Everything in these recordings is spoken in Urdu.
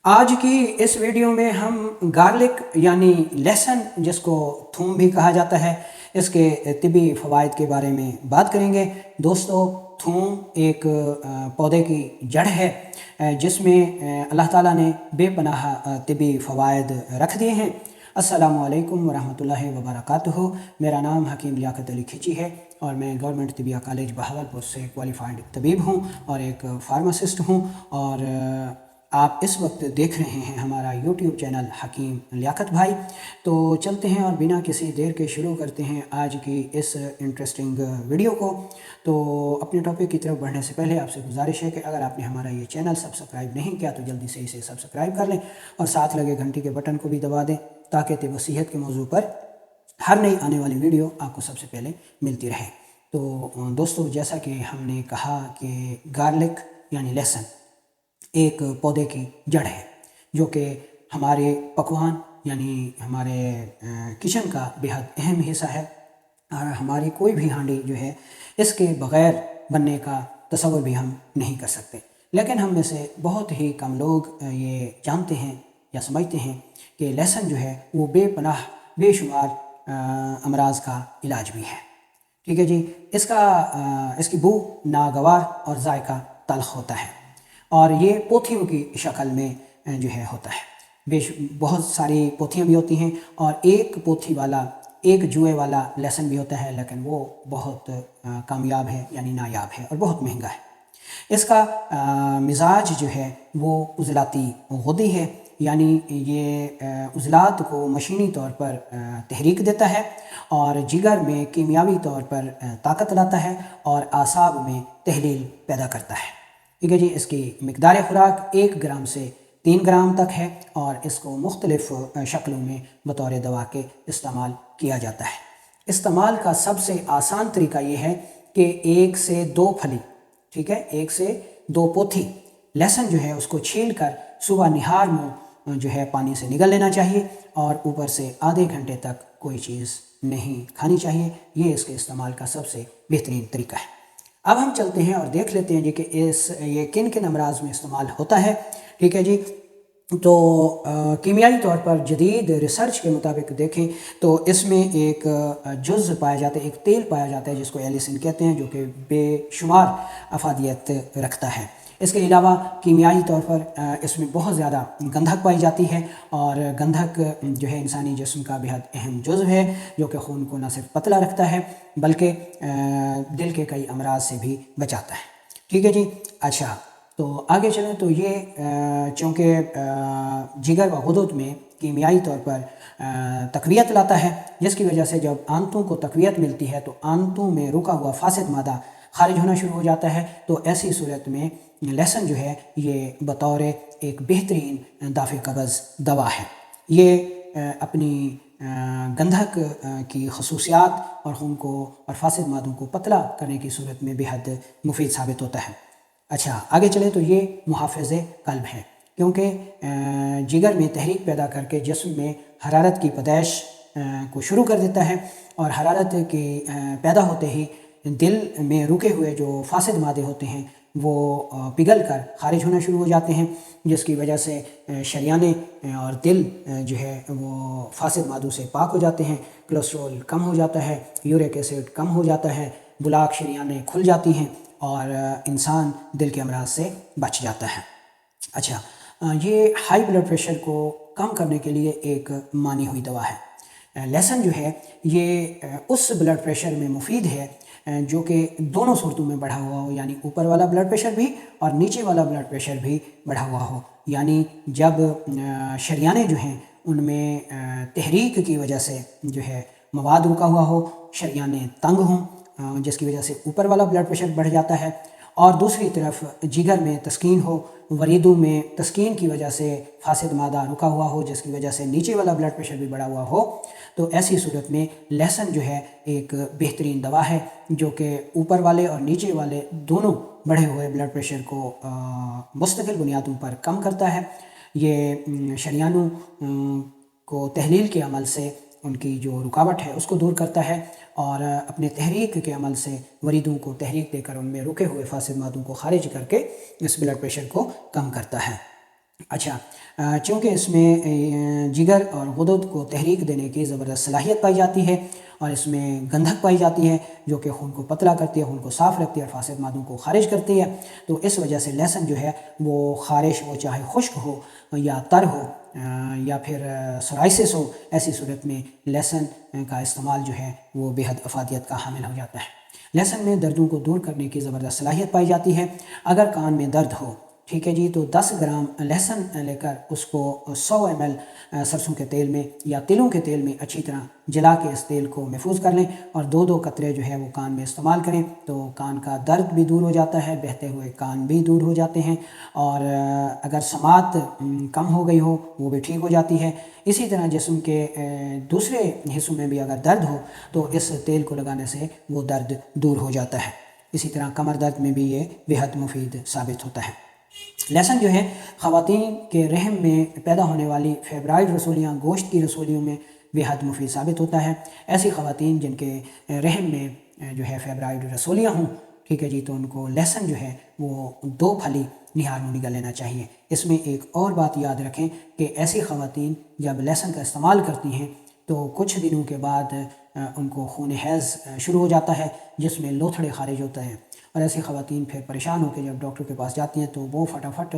آج کی اس ویڈیو میں ہم گارلک یعنی لہسن جس کو تھوم بھی کہا جاتا ہے اس کے طبی فوائد کے بارے میں بات کریں گے۔ دوستو، تھوم ایک پودے کی جڑ ہے جس میں اللہ تعالیٰ نے بے پناہ طبی فوائد رکھ دیے ہیں۔ السلام علیکم ورحمۃ اللہ وبرکاتہ۔ میرا نام حکیم لیاقت علی کھچی ہے اور میں گورنمنٹ طبیہ کالج بہاولپور سے کوالیفائڈ طبیب ہوں اور ایک فارماسسٹ ہوں، اور آپ اس وقت دیکھ رہے ہیں ہمارا یوٹیوب چینل حکیم لیاقت بھائی۔ تو چلتے ہیں اور بنا کسی دیر کے شروع کرتے ہیں آج کی اس انٹرسٹنگ ویڈیو کو۔ تو اپنے ٹاپک کی طرف بڑھنے سے پہلے آپ سے گزارش ہے کہ اگر آپ نے ہمارا یہ چینل سبسکرائب نہیں کیا تو جلدی سے اسے سبسکرائب کر لیں اور ساتھ لگے گھنٹی کے بٹن کو بھی دبا دیں تاکہ طب و صحت کے موضوع پر ہر نئی آنے والی ویڈیو آپ کو سب سے پہلے ملتی رہے۔ تو دوستو، جیسا کہ ہم نے کہا کہ گارلک یعنی لہسن ایک پودے کی جڑ ہے جو کہ ہمارے پکوان یعنی ہمارے کچن کا بہت اہم حصہ ہے، اور ہماری کوئی بھی ہانڈی جو ہے اس کے بغیر بننے کا تصور بھی ہم نہیں کر سکتے۔ لیکن ہم میں سے بہت ہی کم لوگ یہ جانتے ہیں یا سمجھتے ہیں کہ لہسن جو ہے وہ بے پناہ بے شمار امراض کا علاج بھی ہے۔ ٹھیک ہے جی، اس کی بو ناگوار اور ذائقہ تلخ ہوتا ہے، اور یہ پوتھیوں کی شکل میں جو ہے ہوتا ہے۔ بہت ساری پوتھیاں بھی ہوتی ہیں، اور ایک پوتھی والا ایک جوئے والا لہسن بھی ہوتا ہے، لیکن وہ بہت کامیاب ہے یعنی نایاب ہے اور بہت مہنگا ہے۔ اس کا مزاج جو ہے وہ عضلاتی غدی ہے، یعنی یہ عضلات کو مشینی طور پر تحریک دیتا ہے اور جگر میں کیمیاوی طور پر طاقت لاتا ہے اور اعصاب میں تحلیل پیدا کرتا ہے۔ ٹھیک ہے جی، اس کی مقدار خوراک 1 گرام سے 3 گرام تک ہے، اور اس کو مختلف شکلوں میں بطور دوا کے استعمال کیا جاتا ہے۔ استعمال کا سب سے آسان طریقہ یہ ہے کہ 1 سے 2 پھلی، ٹھیک ہے، 1 سے 2 پوتھی لہسن جو ہے اس کو چھیل کر صبح نہار منہ جو ہے پانی سے نگل لینا چاہیے، اور اوپر سے آدھے گھنٹے تک کوئی چیز نہیں کھانی چاہیے۔ یہ اس کے استعمال کا سب سے بہترین طریقہ ہے۔ اب ہم چلتے ہیں اور دیکھ لیتے ہیں جی کہ یہ کن کن امراض میں استعمال ہوتا ہے۔ ٹھیک ہے جی، تو کیمیائی طور پر جدید ریسرچ کے مطابق دیکھیں تو اس میں ایک جز پایا جاتا ہے، ایک تیل پایا جاتا ہے جس کو ایلیسن کہتے ہیں، جو کہ بے شمار افادیت رکھتا ہے۔ اس کے علاوہ کیمیائی طور پر اس میں بہت زیادہ گندھک پائی جاتی ہے، اور گندھک جو ہے انسانی جسم کا بہت اہم جزو ہے جو کہ خون کو نہ صرف پتلا رکھتا ہے بلکہ دل کے کئی امراض سے بھی بچاتا ہے۔ ٹھیک ہے جی، اچھا تو آگے چلیں تو یہ چونکہ جگر و غدود میں کیمیائی طور پر تقویت لاتا ہے، جس کی وجہ سے جب آنتوں کو تقویت ملتی ہے تو آنتوں میں رکا ہوا فاسد مادہ خارج ہونا شروع ہو جاتا ہے۔ تو ایسی صورت میں لہسن جو ہے یہ بطور ایک بہترین دافع قبض دوا ہے۔ یہ اپنی گندھک کی خصوصیات اور خون کو اور فاسد مادوں کو پتلا کرنے کی صورت میں بہت مفید ثابت ہوتا ہے۔ اچھا آگے چلیں تو یہ محافظ قلب ہے، کیونکہ جگر میں تحریک پیدا کر کے جسم میں حرارت کی پیدائش کو شروع کر دیتا ہے، اور حرارت کے پیدا ہوتے ہی دل میں رکے ہوئے جو فاسد مادے ہوتے ہیں وہ پگھل کر خارج ہونا شروع ہو جاتے ہیں، جس کی وجہ سے شریانے اور دل جو ہے وہ فاسد مادوں سے پاک ہو جاتے ہیں، کولیسٹرول کم ہو جاتا ہے، یورک ایسڈ کم ہو جاتا ہے، بلاک شریانیں کھل جاتی ہیں، اور انسان دل کے امراض سے بچ جاتا ہے۔ اچھا، یہ ہائی بلڈ پریشر کو کم کرنے کے لیے ایک مانی ہوئی دوا ہے۔ لہسن جو ہے یہ اس بلڈ پریشر میں مفید ہے جو کہ دونوں صورتوں میں بڑھا ہوا ہو، یعنی اوپر والا بلڈ پریشر بھی اور نیچے والا بلڈ پریشر بھی بڑھا ہوا ہو، یعنی جب شریانے جو ہیں ان میں تحریک کی وجہ سے جو ہے مواد رکا ہوا ہو، شریانے تنگ ہوں جس کی وجہ سے اوپر والا بلڈ پریشر بڑھ جاتا ہے، اور دوسری طرف جگر میں تسکین ہو، وریدوں میں تسکین کی وجہ سے فاسد مادہ رکا ہوا ہو جس کی وجہ سے نیچے والا بلڈ پریشر بھی بڑھا ہوا ہو، تو ایسی صورت میں لہسن جو ہے ایک بہترین دوا ہے جو کہ اوپر والے اور نیچے والے دونوں بڑھے ہوئے بلڈ پریشر کو مستقل بنیادوں پر کم کرتا ہے۔ یہ شریانوں کو تحلیل کے عمل سے ان کی جو رکاوٹ ہے اس کو دور کرتا ہے، اور اپنے تحریک کے عمل سے وریدوں کو تحریک دے کر ان میں رکے ہوئے فاسد مادوں کو خارج کر کے اس بلڈ پریشر کو کم کرتا ہے۔ اچھا، چونکہ اس میں جگر اور غدد کو تحریک دینے کی زبردست صلاحیت پائی جاتی ہے، اور اس میں گندھک پائی جاتی ہے جو کہ خون کو پتلا کرتی ہے، خون کو صاف رکھتی ہے اور فاسد مادوں کو خارج کرتی ہے۔ تو اس وجہ سے لہسن جو ہے وہ خارش، وہ چاہے خشک ہو یا تر ہو یا پھر سورائسس ہو، ایسی صورت میں لہسن کا استعمال جو ہے وہ بے حد افادیت کا حامل ہو جاتا ہے۔ لہسن میں دردوں کو دور کرنے کی زبردست صلاحیت پائی جاتی ہے۔ اگر کان میں درد ہو، ٹھیک ہے جی، تو 10 گرام لہسن لے کر اس کو 100 ml سرسوں کے تیل میں یا تلوں کے تیل میں اچھی طرح جلا کے اس تیل کو محفوظ کر لیں، اور 2 قطرے جو ہے وہ کان میں استعمال کریں، تو کان کا درد بھی دور ہو جاتا ہے، بہتے ہوئے کان بھی دور ہو جاتے ہیں، اور اگر سماعت کم ہو گئی ہو وہ بھی ٹھیک ہو جاتی ہے۔ اسی طرح جسم کے دوسرے حصوں میں بھی اگر درد ہو تو اس تیل کو لگانے سے وہ درد دور ہو جاتا ہے۔ اسی طرح کمر درد میں بھی یہ بہت مفید ثابت ہوتا ہے۔ لہسن جو ہے خواتین کے رحم میں پیدا ہونے والی فیبرائڈ رسولیاں، گوشت کی رسولیوں میں بے حد مفید ثابت ہوتا ہے۔ ایسی خواتین جن کے رحم میں جو ہے فیبرائڈ رسولیاں ہوں، ٹھیک ہے جی، تو ان کو لہسن جو ہے وہ 2 پھلی نہار منڈی لینا چاہیے۔ اس میں ایک اور بات یاد رکھیں کہ ایسی خواتین جب لہسن کا استعمال کرتی ہیں تو کچھ دنوں کے بعد ان کو خون حیض شروع ہو جاتا ہے، جس میں لوتھڑے خارج ہوتا ہے، اور ایسی خواتین پھر پریشان ہو کے جب ڈاکٹر کے پاس جاتی ہیں تو وہ فٹافٹ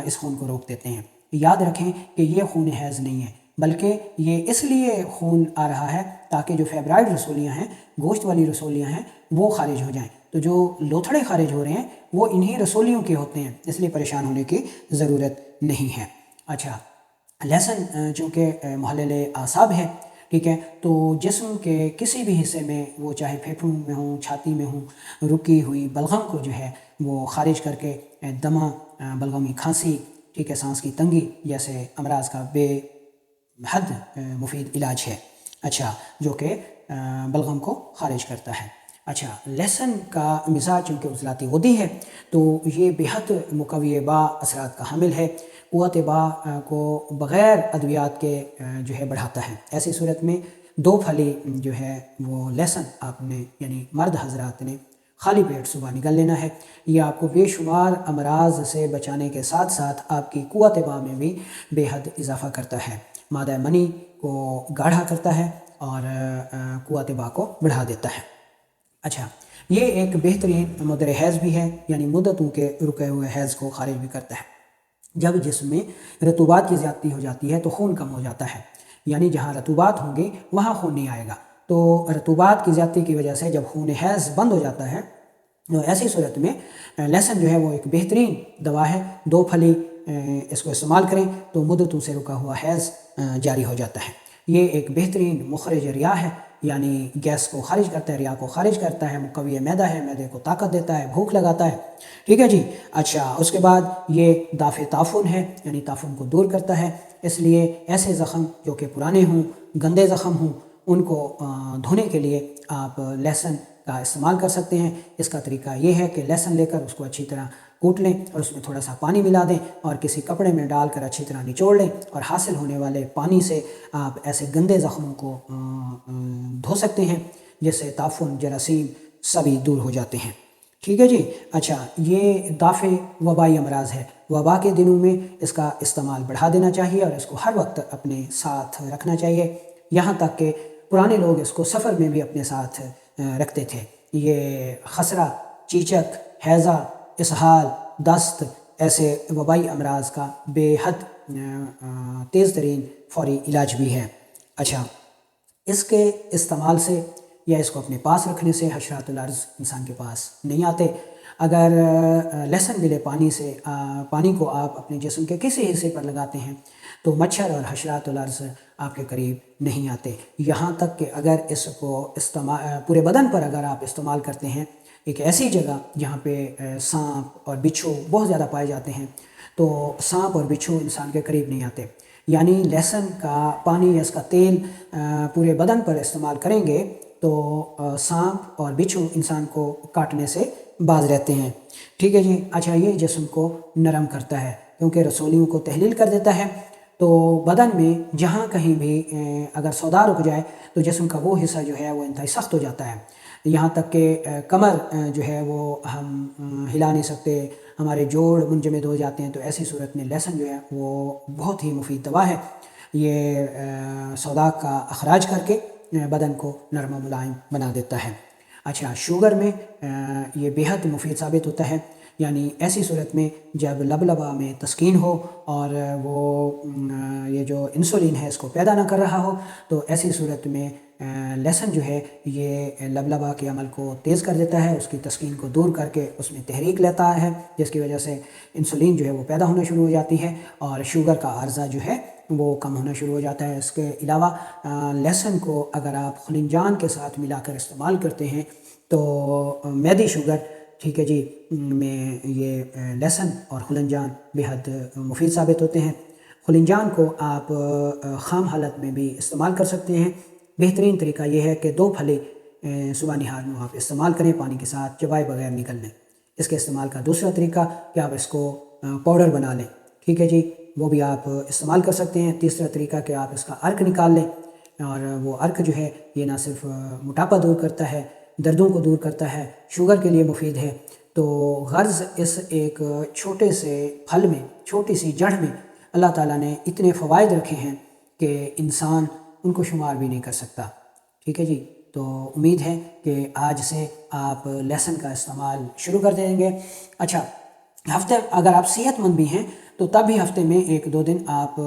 اس خون کو روک دیتے ہیں۔ یاد رکھیں کہ یہ خون حیض نہیں ہے، بلکہ یہ اس لیے خون آ رہا ہے تاکہ جو فیبرائڈ رسولیاں ہیں، گوشت والی رسولیاں ہیں، وہ خارج ہو جائیں۔ تو جو لوتھڑے خارج ہو رہے ہیں وہ انہی رسولیوں کے ہوتے ہیں، اس لیے پریشان ہونے کی ضرورت نہیں ہے۔ اچھا، لہسن چونکہ محلل اعصاب ہے، ٹھیک ہے، تو جسم کے کسی بھی حصے میں، وہ چاہے پھیپھڑوں میں ہوں، چھاتی میں ہوں، رکی ہوئی بلغم کو جو ہے وہ خارج کر کے دمہ، بلغمی کھانسی، ٹھیک ہے، سانس کی تنگی جیسے امراض کا بے حد مفید علاج ہے، اچھا، جو کہ بلغم کو خارج کرتا ہے۔ اچھا، لہسن کا مزاج چونکہ عضلاتی غدی ہے تو یہ بہت مقوی با اثرات کا حامل ہے، قوت با کو بغیر ادویات کے جو ہے بڑھاتا ہے۔ ایسی صورت میں 2 پھلی جو ہے وہ لہسن آپ نے، یعنی مرد حضرات نے، خالی پیٹ صبح نگل لینا ہے۔ یہ آپ کو بے شمار امراض سے بچانے کے ساتھ ساتھ آپ کی قوت با میں بھی بے حد اضافہ کرتا ہے، مادہ منی کو گاڑھا کرتا ہے اور قوت با کو بڑھا دیتا ہے۔ اچھا، یہ ایک بہترین مدر حیض بھی ہے، یعنی مدتوں کے رکے ہوئے حیض کو خارج بھی کرتا ہے۔ جب جسم میں رطوبات کی زیادتی ہو جاتی ہے تو خون کم ہو جاتا ہے، یعنی جہاں رطوبات ہوں گی وہاں خون نہیں آئے گا، تو رطوبات کی زیادتی کی وجہ سے جب خون حیض بند ہو جاتا ہے تو ایسی صورت میں لہسن جو ہے وہ ایک بہترین دوا ہے۔ 2 پھلی اس کو استعمال کریں تو مدتوں سے رکا ہوا حیض جاری ہو جاتا ہے۔ یہ ایک بہترین مخرج ریاء ہے، یعنی گیس کو خارج کرتا ہے، ریاء کو خارج کرتا ہے، مقوی معدہ ہے، معدے کو طاقت دیتا ہے، بھوک لگاتا ہے، ٹھیک ہے جی۔ اچھا، اس کے بعد یہ دافع تعفن ہے، یعنی تعفن کو دور کرتا ہے، اس لیے ایسے زخم جو کہ پرانے ہوں، گندے زخم ہوں، ان کو دھونے کے لیے آپ لہسن کا استعمال کر سکتے ہیں۔ اس کا طریقہ یہ ہے کہ لہسن لے کر اس کو اچھی طرح کوٹ لیں اور اس میں تھوڑا سا پانی ملا دیں اور کسی کپڑے میں ڈال کر اچھی طرح نچوڑ لیں، اور حاصل ہونے والے پانی سے آپ ایسے گندے زخموں کو دھو سکتے ہیں، جس سے تعفن، جراثیم سبھی دور ہو جاتے ہیں، ٹھیک ہے جی۔ اچھا، یہ دافع وبائی امراض ہے، وبا کے دنوں میں اس کا استعمال بڑھا دینا چاہیے اور اس کو ہر وقت اپنے ساتھ رکھنا چاہیے، یہاں تک کہ پرانے لوگ اس کو سفر میں بھی اپنے ساتھ رکھتے تھے۔ یہ خسرہ، چیچک، ہیضہ، اسہال، دست، ایسے وبائی امراض کا بے حد تیز ترین فوری علاج بھی ہے۔ اچھا، اس کے استعمال سے یا اس کو اپنے پاس رکھنے سے حشرات الارض انسان کے پاس نہیں آتے۔ اگر لہسن ملے پانی کو آپ اپنے جسم کے کسی حصے پر لگاتے ہیں تو مچھر اور حشرات الارض آپ کے قریب نہیں آتے، یہاں تک کہ اگر اس کو پورے بدن پر اگر آپ استعمال کرتے ہیں، ایک ایسی جگہ جہاں پہ سانپ اور بچھو بہت زیادہ پائے جاتے ہیں، تو سانپ اور بچھو انسان کے قریب نہیں آتے، یعنی لہسن کا پانی یا اس کا تیل پورے بدن پر استعمال کریں گے تو سانپ اور بچھو انسان کو کاٹنے سے باز رہتے ہیں، ٹھیک ہے جی۔ اچھا، یہ جسم کو نرم کرتا ہے کیونکہ رسولیوں کو تحلیل کر دیتا ہے، تو بدن میں جہاں کہیں بھی اگر سودا رک جائے تو جسم کا وہ حصہ جو ہے وہ انتہائی سخت ہو جاتا ہے، یہاں تک کہ کمر جو ہے وہ ہم ہلا نہیں سکتے، ہمارے جوڑ منجمد ہو جاتے ہیں، تو ایسی صورت میں لہسن جو ہے وہ بہت ہی مفید دوا ہے۔ یہ سوداگ کا اخراج کر کے بدن کو نرم و ملائم بنا دیتا ہے۔ اچھا، شوگر میں یہ بیحد مفید ثابت ہوتا ہے، یعنی ایسی صورت میں جب لبلبہ میں تسکین ہو اور وہ یہ جو انسولین ہے اس کو پیدا نہ کر رہا ہو، تو ایسی صورت میں لہسن جو ہے یہ لبلبہ کے عمل کو تیز کر دیتا ہے، اس کی تسکین کو دور کر کے اس میں تحریک لیتا ہے، جس کی وجہ سے انسولین جو ہے وہ پیدا ہونا شروع ہو جاتی ہے اور شوگر کا عرضہ جو ہے وہ کم ہونا شروع ہو جاتا ہے۔ اس کے علاوہ لہسن کو اگر آپ خلنجان کے ساتھ ملا کر استعمال کرتے ہیں تو معدی شوگر، ٹھیک ہے جی، میں یہ لہسن اور خلنجان بہت مفید ثابت ہوتے ہیں۔ خلنجان کو آپ خام حالت میں بھی استعمال کر سکتے ہیں۔ بہترین طریقہ یہ ہے کہ 2 پھلی صبح نہار میں آپ استعمال کریں، پانی کے ساتھ چبائے بغیر نکل لیں۔ اس کے استعمال کا دوسرا طریقہ کہ آپ اس کو پاؤڈر بنا لیں، ٹھیک ہے جی، وہ بھی آپ استعمال کر سکتے ہیں۔ تیسرا طریقہ کہ آپ اس کا عرق نکال لیں، اور وہ عرق جو ہے یہ نہ صرف موٹاپا دور کرتا ہے، دردوں کو دور کرتا ہے، شوگر کے لیے مفید ہے۔ تو غرض اس ایک چھوٹے سے پھل میں، چھوٹی سی جڑ میں اللہ تعالیٰ نے اتنے فوائد رکھے ہیں کہ انسان ان کو شمار بھی نہیں کر سکتا، ٹھیک ہے جی۔ تو امید ہے کہ آج سے آپ لہسن کا استعمال شروع کر دیں گے۔ اچھا، ہفتے اگر آپ صحت مند بھی ہیں تو تب بھی ہفتے میں 1-2 دن آپ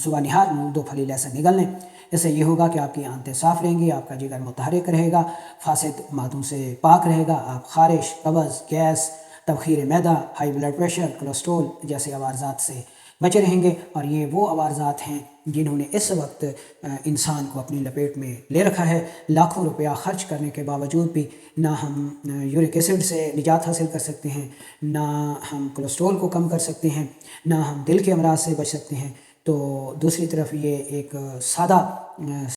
صبح نہار میں 2 پھلی لہسن نگل لیں۔ اس سے یہ ہوگا کہ آپ کی آنتیں صاف رہیں گی، آپ کا جگر متحرک رہے گا، فاسد مادوں سے پاک رہے گا، آپ خارش، قبض، گیس، تبخیر معدہ، ہائی بلڈ پریشر، کولیسٹرول جیسے عوارضات سے بچے رہیں گے۔ اور یہ وہ عوارضات ہیں جنہوں نے اس وقت انسان کو اپنی لپیٹ میں لے رکھا ہے۔ لاکھوں روپیہ خرچ کرنے کے باوجود بھی نہ ہم یورک ایسڈ سے نجات حاصل کر سکتے ہیں، نہ ہم کولیسٹرول کو کم کر سکتے ہیں، نہ ہم دل کے امراض سے بچ سکتے ہیں۔ تو دوسری طرف یہ ایک سادہ